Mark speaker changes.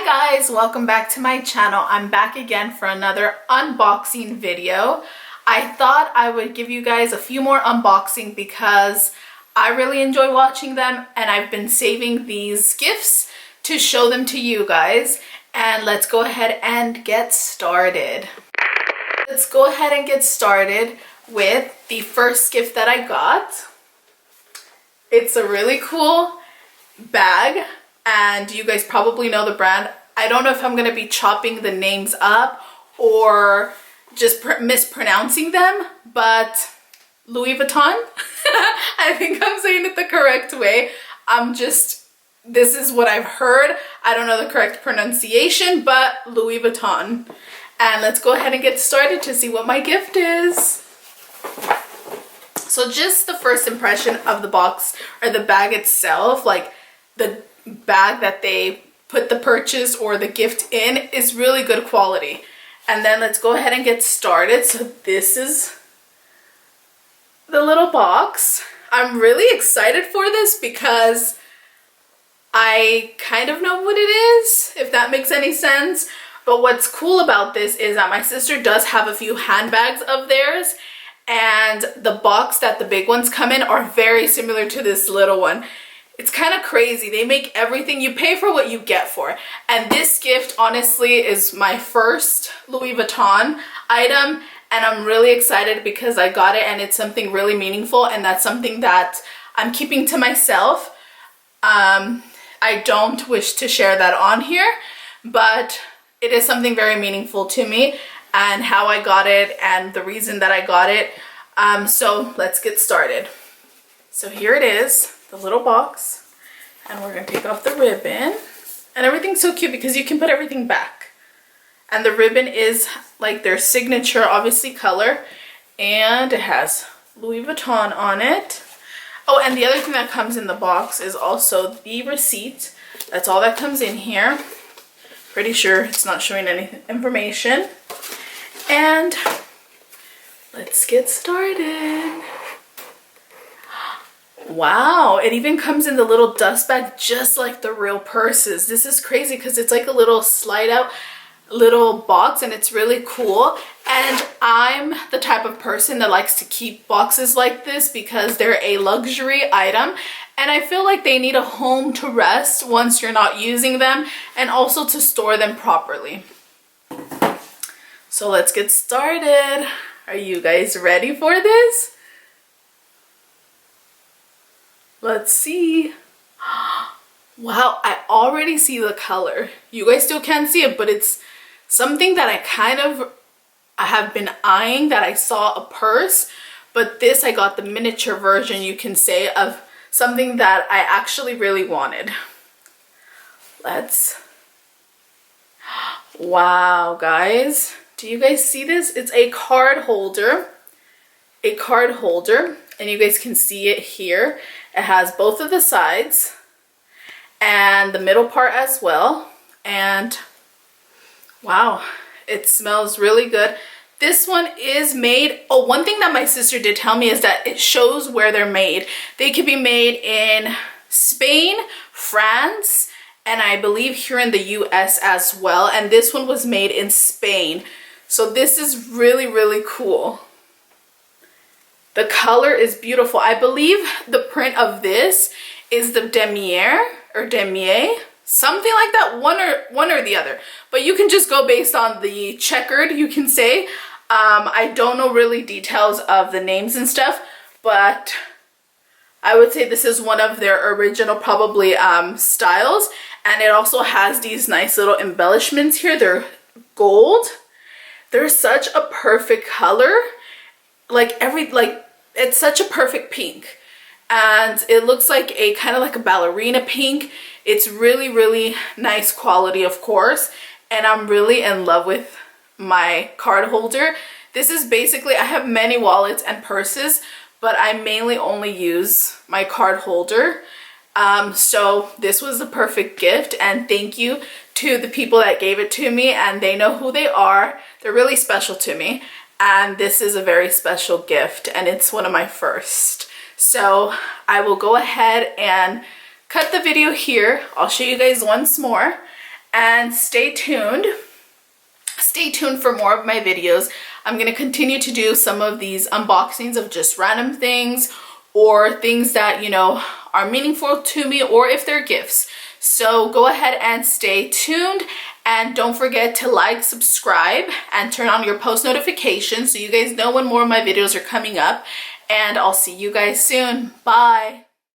Speaker 1: Hi guys, welcome back to my channel. I'm back again for another unboxing video. I thought I would give you guys a few more unboxing because I really enjoy watching them and I've been saving these gifts to show them to you guys. And let's go ahead and get started. Let's go ahead and get started with the first gift that I got. It's a really cool bag. And you guys probably know the brand. I don't know if I'm going to be chopping the names up or just mispronouncing them, but Louis Vuitton. I think I'm saying it the correct way. This is what I've heard. I don't know the correct pronunciation, but Louis Vuitton. And let's go ahead and get started to see what my gift is. So just the first impression of the box or the bag itself, like the bag that they put the purchase or the gift in is really good quality. And then let's go ahead and get started. So this is the little box. I'm really excited for this because I kind of know what it is, if that makes any sense. But what's cool about this is that my sister does have a few handbags of theirs, and the box that the big ones come in are very similar to this little one. It's kind of crazy. They make everything, you pay for what you get for. And this gift honestly is my first Louis Vuitton item, and I'm really excited because I got it and it's something really meaningful, and that's something that I'm keeping to myself. I don't wish to share that on here, but it is something very meaningful to me and how I got it and the reason that I got it. So let's get started. So here it is, the little box, and we're gonna take off the ribbon. And everything's so cute because you can put everything back. And the ribbon is like their signature, obviously, color, and it has Louis Vuitton on it. Oh, and the other thing that comes in the box is also the receipt. That's all that comes in here. Pretty sure it's not showing any information. And let's get started. Wow, it even comes in the little dust bag just like the real purses. This is crazy because it's like a little slide out little box, and it's really cool. And I'm the type of person that likes to keep boxes like this because they're a luxury item, and I feel like they need a home to rest once you're not using them, and also to store them properly. So let's get started. Are you guys ready for this? Let's see. Wow, I already see the color. You guys still can't see it, but it's something that I have been eyeing, that I saw a purse, but this I got the miniature version, you can say, of something that I actually really wanted. Wow, guys. Do you guys see this? It's a card holder. A card holder, and you guys can see it here. It has both of the sides and the middle part as well. And wow, it smells really good. This one is made, oh, one thing that my sister did tell me is that it shows where they're made. They could be made in Spain, France, and I believe here in the US as well. And this one was made in Spain. So this is really, really cool. The color is beautiful. I believe the print of this is the Damier or Damier, something like that, one or the other. But you can just go based on the checkered, you can say. I don't know really details of the names and stuff, but I would say this is one of their original probably styles. And it also has these nice little embellishments here. They're gold. They're such a perfect color. It's such a perfect pink, and it looks like a kind of like a ballerina pink. It's really, really nice quality, of course, and I'm really in love with my card holder. This is basically, I have many wallets and purses, but I mainly only use my card holder. So this was the perfect gift, and thank you to the people that gave it to me, and they know who they are. They're really special to me. And this is a very special gift, and it's one of my first. So I will go ahead and cut the video here. I'll show you guys once more, and stay tuned. Stay tuned for more of my videos. I'm going to continue to do some of these unboxings of just random things or things that, you know, are meaningful to me, or if they're gifts. So go ahead and stay tuned, and don't forget to like, subscribe, and turn on your post notifications so you guys know when more of my videos are coming up. And I'll see you guys soon. Bye.